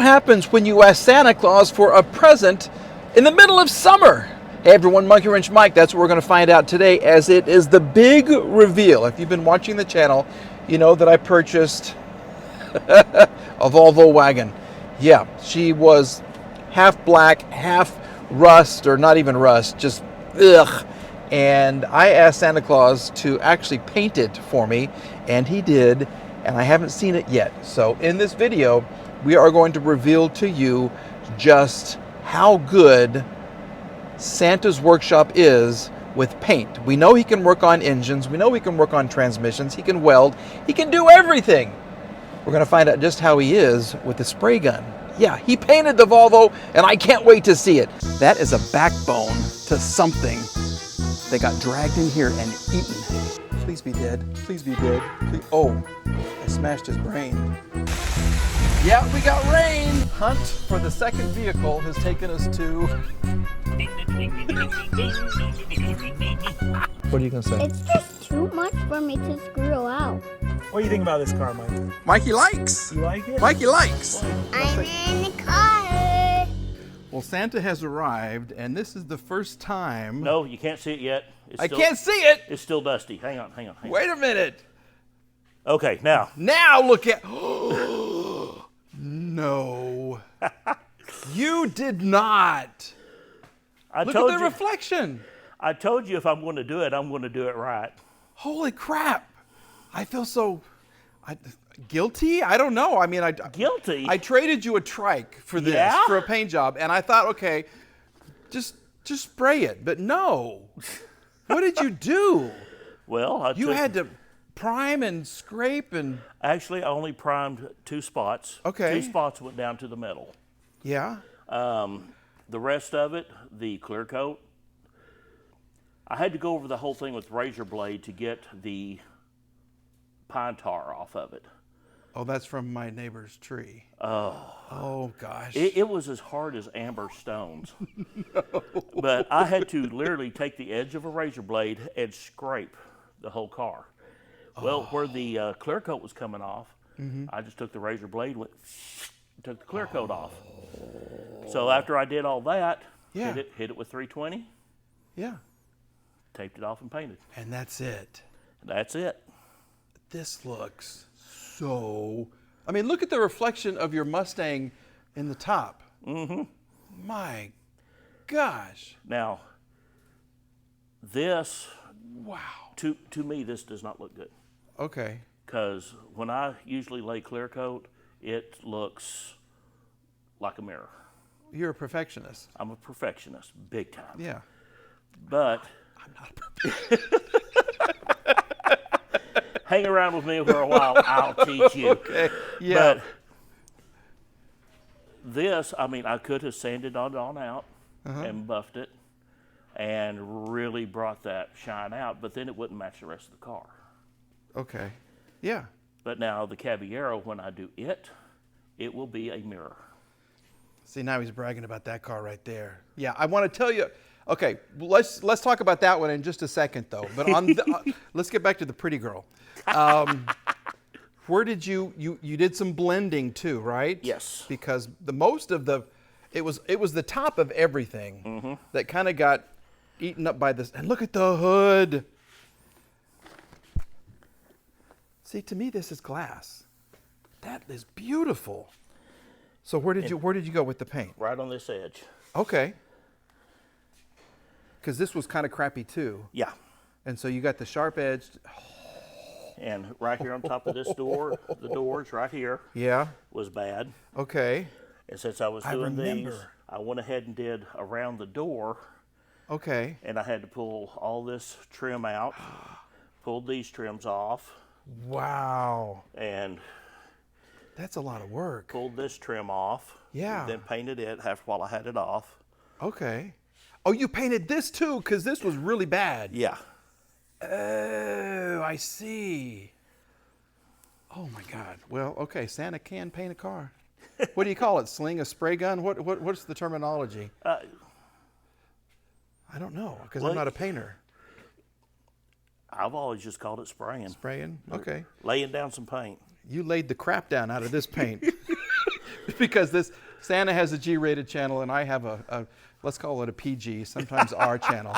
What happens when you ask Santa Claus for a present in the middle of summer? Hey everyone, Monkey Wrench Mike. That's what we're going to find out today, as it is the big reveal. If you've been watching the channel, you know that I purchased a Volvo wagon. Yeah, she was half black, half rust, or not even rust, just ugh. And I asked Santa Claus to actually paint it for me, and he did, and I haven't seen it yet. So in this video, we are going to reveal to you just how good Santa's workshop is with paint. We know he can work on engines, we know he can work on transmissions, he can weld, he can do everything. We're going to find out just how he is with the spray gun. Yeah, he painted the Volvo, and I can't wait to see it. That is a backbone to something that got dragged in here and eaten. Please be dead. Please be dead. Please. Oh, I smashed his brain. Yeah, we got rain. Hunt for the second vehicle has taken us to... What are you going to say? It's just too much for me to screw out. What do you think about this car, Mike? Mikey likes. You like it? Mikey likes. I'm in the car. Well, Santa has arrived, and this is the first time... No, you can't see it yet. I can't see it. It's still dusty. Hang on. Wait a minute. Okay, now. Now look at... No. You did not. Look at the reflection. I told you if I'm going to do it, I'm going to do it right. Holy crap. I feel so guilty. I don't know. I mean, Guilty? I traded you a trike for this, Yeah? for a paint job, and I thought, okay, just spray it. But no. What did you do? Well, You had to prime and scrape and... Actually, I only primed 2 spots. Okay. 2 spots went down to the metal. Yeah. The rest of it, the clear coat, I had to go over the whole thing with razor blade to get the pine tar off of it. Oh, that's from my neighbor's tree. Oh gosh. It was as hard as amber stones. No. But I had to literally take the edge of a razor blade and scrape the whole car. Well, where the clear coat was coming off, I just took the razor blade, took the clear coat off. So after I did all that, Yeah. hit it with 320, Yeah. taped it off and painted. And that's it. That's it. This looks so... I mean, look at the reflection of your Mustang in the top. Mm-hmm. My gosh. Now, this, Wow. to me, this does not look good. Okay. Because when I usually lay clear coat, it looks like a mirror. You're a perfectionist. I'm a perfectionist, big time. Yeah. But I'm not a perfectionist. hang around with me for a while, I'll teach you. Okay. Yeah. But this, I mean, I could have sanded it on out and buffed it and really brought that shine out, but then it wouldn't match the rest of the car. Okay. Yeah. But now the Caballero, when I do it, it will be a mirror. See, now he's bragging about that car right there. Yeah, I want to tell you. Okay, let's talk about that one in just a second, though. But on let's get back to the pretty girl. Where did you did some blending too, right? Yes. Because it was the top of everything that kind of got eaten up by this. And look at the hood. See, to me, this is glass. That is beautiful. So where did you go with the paint? Right on this edge. Okay. Because this was kind of crappy too. Yeah. And so you got the sharp edged. And right here on top of this door, the doors right here Yeah. was bad. Okay. And since I was doing these, I went ahead and did around the door. Okay. And I had to pull all this trim out, pulled these trims off, Wow. and That's a lot of work. pulled this trim off. Yeah. Then painted it while I had it off. Okay. Oh, you painted this too, because this was really bad. Yeah. Oh, I see. Oh my God. Well, okay. Santa can paint a car. What do you call it? Sling a spray gun? What's the terminology? I don't know, because I'm not a painter. I've always just called it spraying. Spraying? Okay. Laying down some paint. You laid the crap down out of this paint. because this Santa has a G-rated channel and I have a let's call it a PG, sometimes R channel.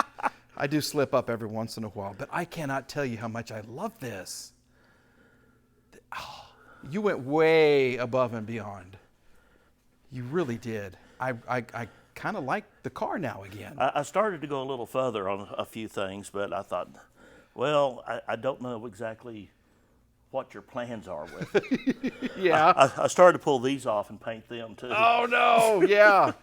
I do slip up every once in a while, but I cannot tell you how much I love this. Oh, you went way above and beyond. You really did. I kind of like the car now again. I started to go a little further on a few things, but I thought, well, I don't know exactly what your plans are with it. Yeah. I started to pull these off and paint them too. Oh no, yeah.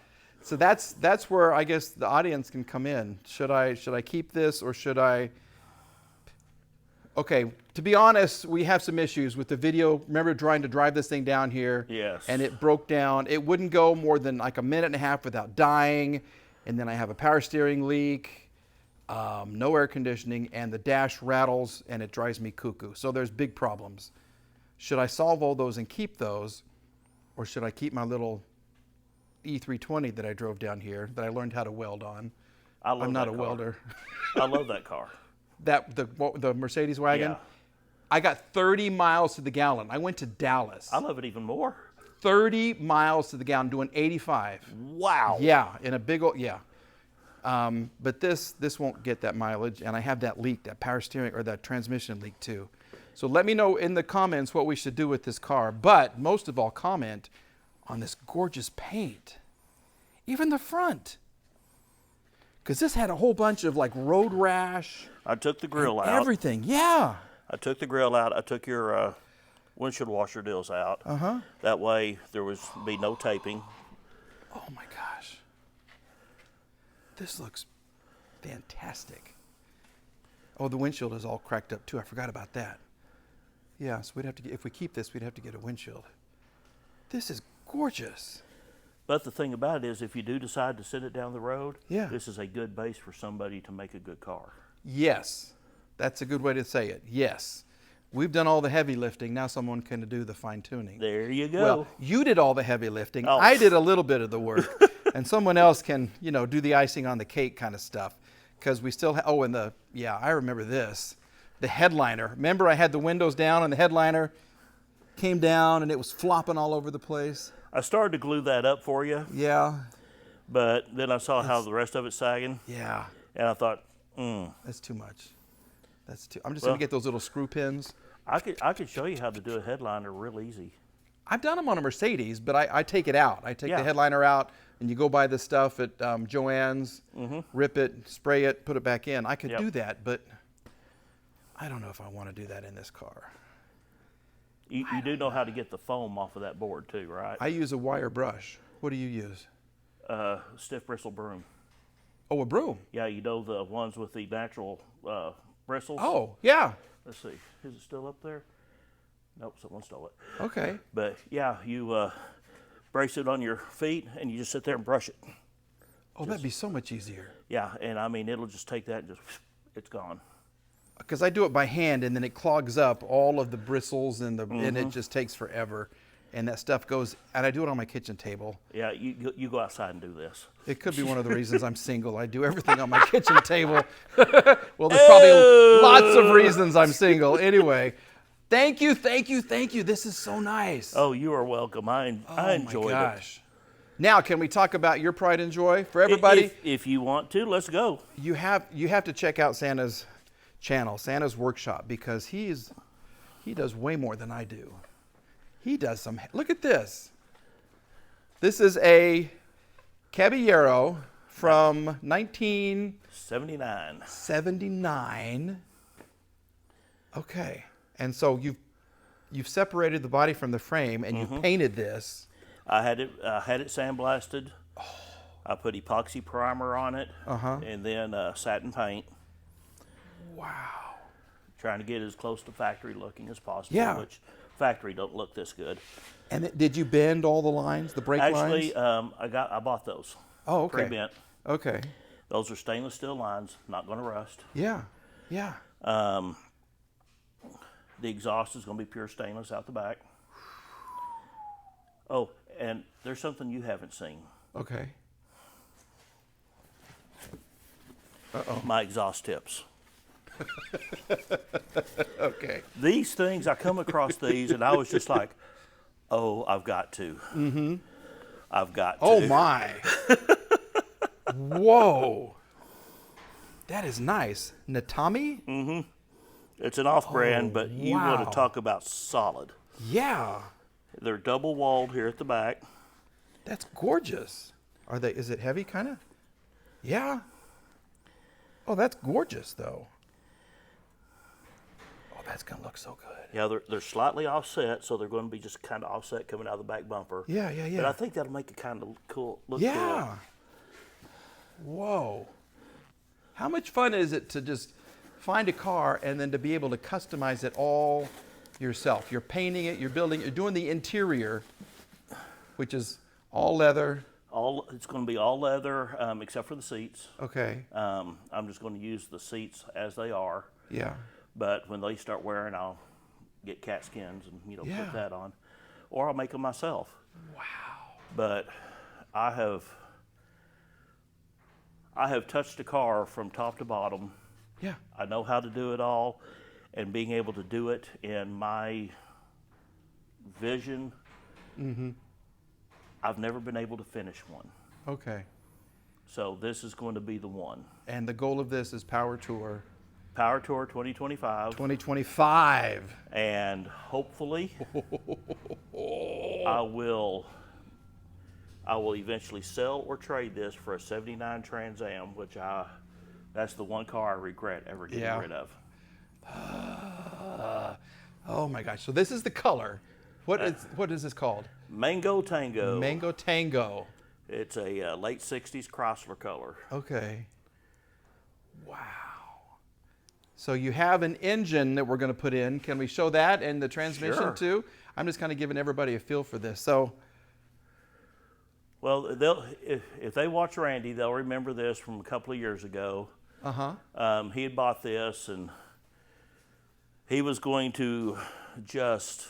So that's where I guess the audience can come in. Should I keep this or should I? Okay, to be honest, we have some issues with the video. Remember trying to drive this thing down here? Yes. And it broke down. It wouldn't go more than like a minute and a half without dying. And then I have a power steering leak, no air conditioning, and the dash rattles and it drives me cuckoo. So there's big problems. Should I solve all those and keep those, or should I keep my little E320 that I drove down here that I learned how to weld on? I'm not a welder. I love that car. The Mercedes wagon? Yeah. I got 30 miles to the gallon. I went to Dallas. I love it even more. 30 miles to the gallon, doing 85. Wow. Yeah, in a big old, yeah. But this won't get that mileage, and I have that leak, that power steering, or that transmission leak too. So let me know in the comments what we should do with this car. But most of all, comment on this gorgeous paint. Even the front. Because this had a whole bunch of like road rash. I took the grill out. Everything, yeah. I took the grill out. I took your windshield washer deals out. That way there was be no taping. Oh my gosh. This looks fantastic. Oh, the windshield is all cracked up too. I forgot about that. Yeah, so we'd have to get, if we keep this, we'd have to get a windshield. This is gorgeous. But the thing about it is, if you do decide to send it down the road, Yeah. this is a good base for somebody to make a good car. Yes, that's a good way to say it. Yes. We've done all the heavy lifting. Now someone can do the fine tuning. There you go. Well, you did all the heavy lifting. Oh. I did a little bit of the work. And someone else can, do the icing on the cake kind of stuff. Because we still I remember this. The headliner. Remember I had the windows down and the headliner came down and it was flopping all over the place? I started to glue that up for you, Yeah. but then I saw how the rest of it's sagging, Yeah. and I thought, That's too much. I'm just going to get those little screw pins. I could show you how to do a headliner real easy. I've done them on a Mercedes, but I take it out. I take Yeah. the headliner out, and you go buy the stuff at Joann's, rip it, spray it, put it back in. I could Yep. do that, but I don't know if I want to do that in this car. You do know how to get the foam off of that board too, right? I use a wire brush. What do you use? Stiff bristle broom. Oh, a broom. Yeah, you know the ones with the natural bristles? Oh, yeah. Let's see. Is it still up there? Nope, someone stole it. Okay. But yeah, you brace it on your feet and you just sit there and brush it. Oh, that'd be so much easier. Yeah, and I mean, it'll just take that and just, it's gone. Because I do it by hand, and then it clogs up all of the bristles, and it just takes forever. And that stuff goes, and I do it on my kitchen table. Yeah, you go outside and do this. It could be one of the reasons I'm single. I do everything on my kitchen table. Well, there's probably lots of reasons I'm single. Anyway, thank you. This is so nice. Oh, you are welcome. I enjoyed my gosh. Now, can we talk about your pride and joy for everybody? If you want to, let's go. You have to check out Santa's channel, Santa's Workshop, because he does way more than I do. He does some. Look at this. This is a Caballero from 1979. Okay, and so you've separated the body from the frame, and you've painted this. I had it sandblasted. I put epoxy primer on it, and then satin paint. Wow. Trying to get as close to factory looking as possible. Yeah. Which factory don't look this good. And did you bend all the lines, the brake lines? Actually, I bought those. Oh, okay. Pre-bent. Okay. Those are stainless steel lines, not going to rust. Yeah. Yeah. The exhaust is going to be pure stainless out the back. Oh, and there's something you haven't seen. Okay. Uh-oh. My exhaust tips. Okay. These things, I come across these, and I was just like, Oh, I've got to. Mm-hmm. I've got to. Oh my. Whoa. That is nice. Natami? It's an off-brand, but you want wow. to talk about solid. Yeah. They're double-walled here at the back. That's gorgeous. Are they? Is it heavy, kind of? Yeah. Oh, that's gorgeous, though. Oh, that's gonna look so good. Yeah, they're slightly offset, so they're going to be just kind of offset coming out of the back bumper. Yeah, yeah, yeah. But I think that'll make it kind of cool. Look Yeah. Whoa. How much fun is it to just find a car and then to be able to customize it all yourself? You're painting it, you're building it, you're doing the interior, which is all leather. It's going to be all leather, except for the seats. Okay. I'm just going to use the seats as they are. Yeah. But when they start wearing, I'll get cat skins and Yeah. put that on, or I'll make them myself. Wow. But I have touched a car from top to bottom. Yeah. I know how to do it all, and being able to do it in my vision. I've never been able to finish one. Okay. So this is going to be the one. And the goal of this is Power Tour Power Tour 2025. 2025. And hopefully I will eventually sell or trade this for a 79 Trans Am, which that's the one car I regret ever getting rid of. Oh my gosh. So this is the color. What is this called? Mango Tango. Mango Tango. It's a late 60s Chrysler color. Okay. Wow. So you have an engine that we're going to put in. Can we show that and the transmission Sure. too? I'm just kind of giving everybody a feel for this. So, Well, if they watch Randy, they'll remember this from a couple of years ago. He had bought this, and he was going to just.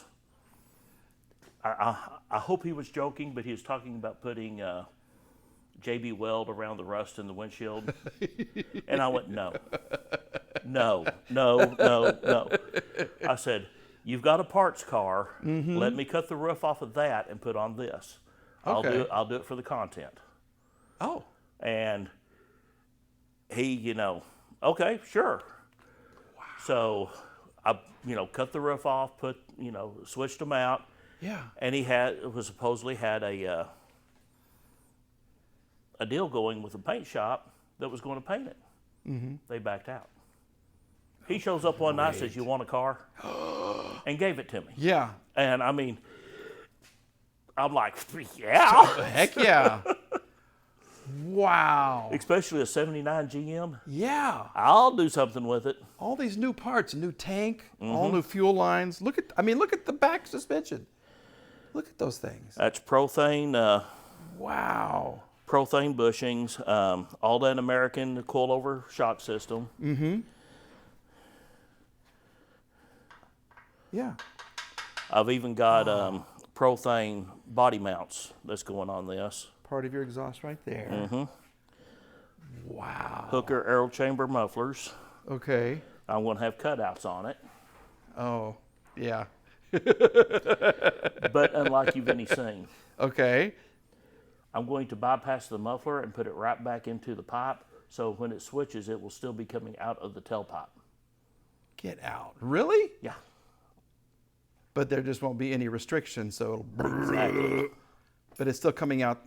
I hope he was joking, but he was talking about putting JB Weld around the rust in the windshield, and I went, no. I said, you've got a parts car. Let me cut the roof off of that and put on this. Okay. I'll do it for the content. oh, And he, okay, sure. Wow. So I, cut the roof off, switched them out. yeah. And he supposedly had a deal going with a paint shop that was going to paint it. They backed out. He shows up one night, says, "You want a car?" and gave it to me. Yeah. And I mean, I'm like, yeah. Heck yeah. Wow. Especially a 79 GM. Yeah. I'll do something with it. All these new parts, a new tank, all new fuel lines. Look at the back suspension. Look at those things. That's Prothane. Wow. Prothane bushings, all that American coilover shock system. Yeah. I've even got Prothane body mounts that's going on this. Part of your exhaust right there. Wow. Hooker aero chamber mufflers. Okay. I'm going to have cutouts on it. Oh, yeah. But unlike you've any seen, Okay. I'm going to bypass the muffler and put it right back into the pipe, so when it switches, it will still be coming out of the tailpipe. Get out. Really? Yeah. But there just won't be any restrictions, so Exactly. but it's still coming out.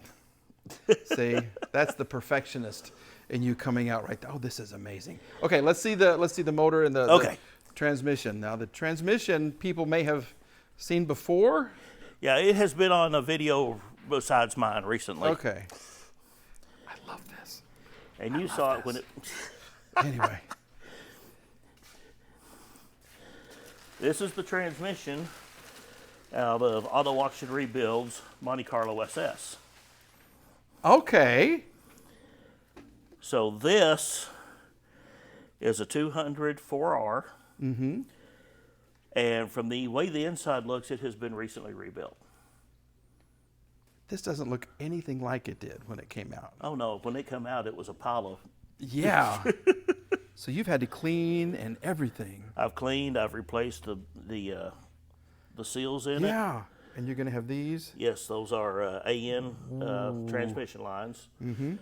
See, that's the perfectionist in you coming out right there. Oh, this is amazing. Okay, let's see the motor and the transmission. Now the transmission people may have seen before. Yeah, it has been on a video besides mine recently. Okay. I love this. And you saw it when it. Anyway. This is the transmission out of Auto Auction Rebuilds Monte Carlo SS. Okay. So this is a 200 4R. And from the way the inside looks, it has been recently rebuilt. This doesn't look anything like it did when it came out. Oh no, when it came out, it was a pile of. Yeah. So you've had to clean and everything. I've cleaned. I've replaced the seals in it. Yeah. And you're going to have these? Yes, those are AN transmission lines. Mm-hmm.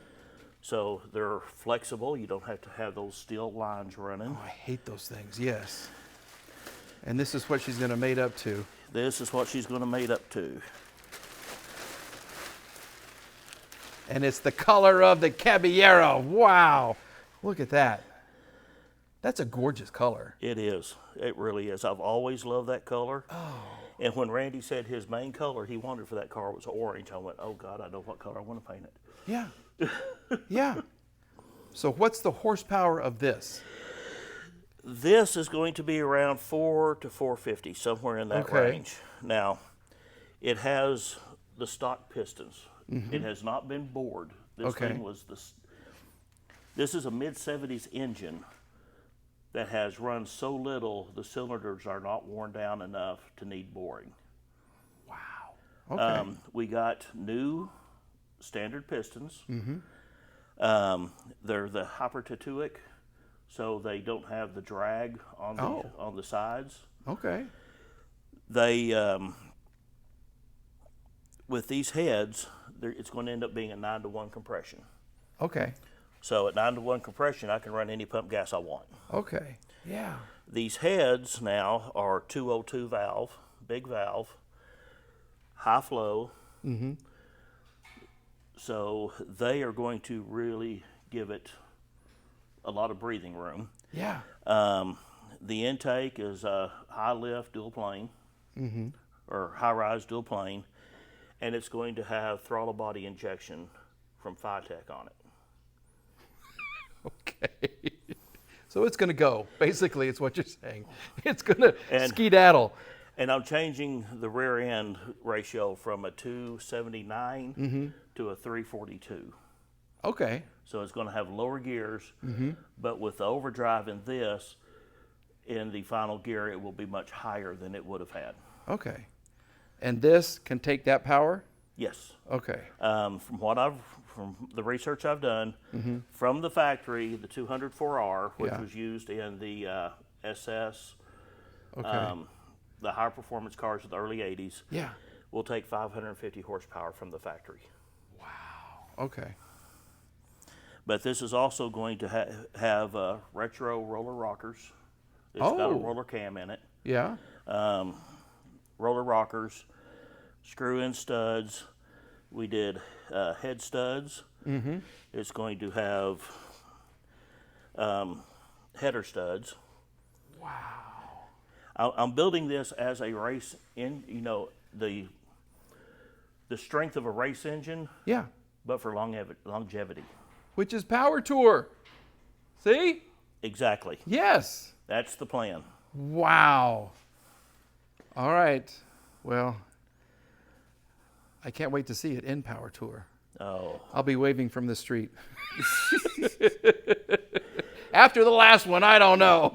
So they're flexible. You don't have to have those steel lines running. Oh, I hate those things, yes. And this is what she's going to mate up to. This is what she's going to mate up to. And it's the color of the Caballero. Wow. Look at that. That's a gorgeous color. It is. It really is. I've always loved that color. Oh. And when Randy said his main color he wanted for that car was orange, I went, oh God, I know what color I want to paint it. Yeah. Yeah. So what's the horsepower of this? This is going to be around 4 to 450, somewhere in that range. Now, it has the stock pistons. Mm-hmm. It has not been bored. This thing was this is a mid-70s engine that has run so little the cylinders are not worn down enough to need boring. Wow. Okay. We got new standard pistons. Mm-hmm. They're the Hypertatuic, so they don't have the drag on the sides. Okay. They with these heads, it's going to end up being a 9-to-1 compression. Okay. So at 9-to-1 compression, I can run any pump gas I want. Okay. Yeah. These heads now are 202 valve, big valve, high flow. Mm-hmm. So they are going to really give it a lot of breathing room. Yeah. The intake is a high lift dual plane, mm-hmm. or high rise dual plane, and it's going to have throttle body injection from Phytech on it. Okay. So it's going to go. Basically, it's what you're saying. It's going to skedaddle. And I'm changing the rear end ratio from a 279 mm-hmm. to a 342. Okay. So it's going to have lower gears, mm-hmm. but with the overdrive in this, in the final gear, it will be much higher than it would have had. Okay. And this can take that power? Yes. Okay. From the research I've done, mm-hmm. from the factory, the 204R, which was used in the SS, the high performance cars of the early 80s, will take 550 horsepower from the factory. Wow. Okay. But this is also going to have retro roller rockers. It's got a roller cam in it. Yeah. Roller rockers, screw-in studs. We did head studs. Mm-hmm. It's going to have header studs. Wow. I'm building this as a race the strength of a race engine. Yeah. But for longevity. Which is Power Tour. See? Exactly. Yes. That's the plan. Wow. All right. Well, I can't wait to see it in Power Tour. Oh. I'll be waving from the street. After the last one, I don't know.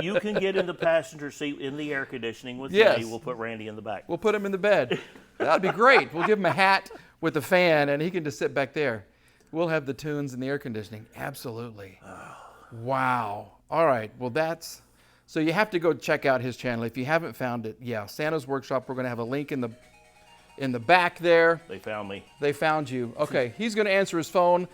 You can get in the passenger seat in the air conditioning with me. We'll put Randy in the back. We'll put him in the bed. That'd be great. We'll give him a hat with a fan, and he can just sit back there. We'll have the tunes and the air conditioning. Absolutely. Wow. All right. Well, so you have to go check out his channel. If you haven't found it, Santa's Workshop. We're going to have a link in the back there. They found me. They found you. Okay. He's going to answer his phone.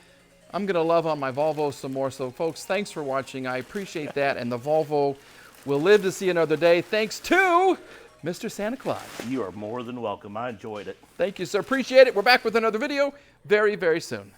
I'm going to love on my Volvo some more. So, folks, thanks for watching. I appreciate that. And the Volvo will live to see another day. Thanks to Mr. Santa Claus. You are more than welcome. I enjoyed it. Thank you, sir. Appreciate it. We're back with another video very, very soon.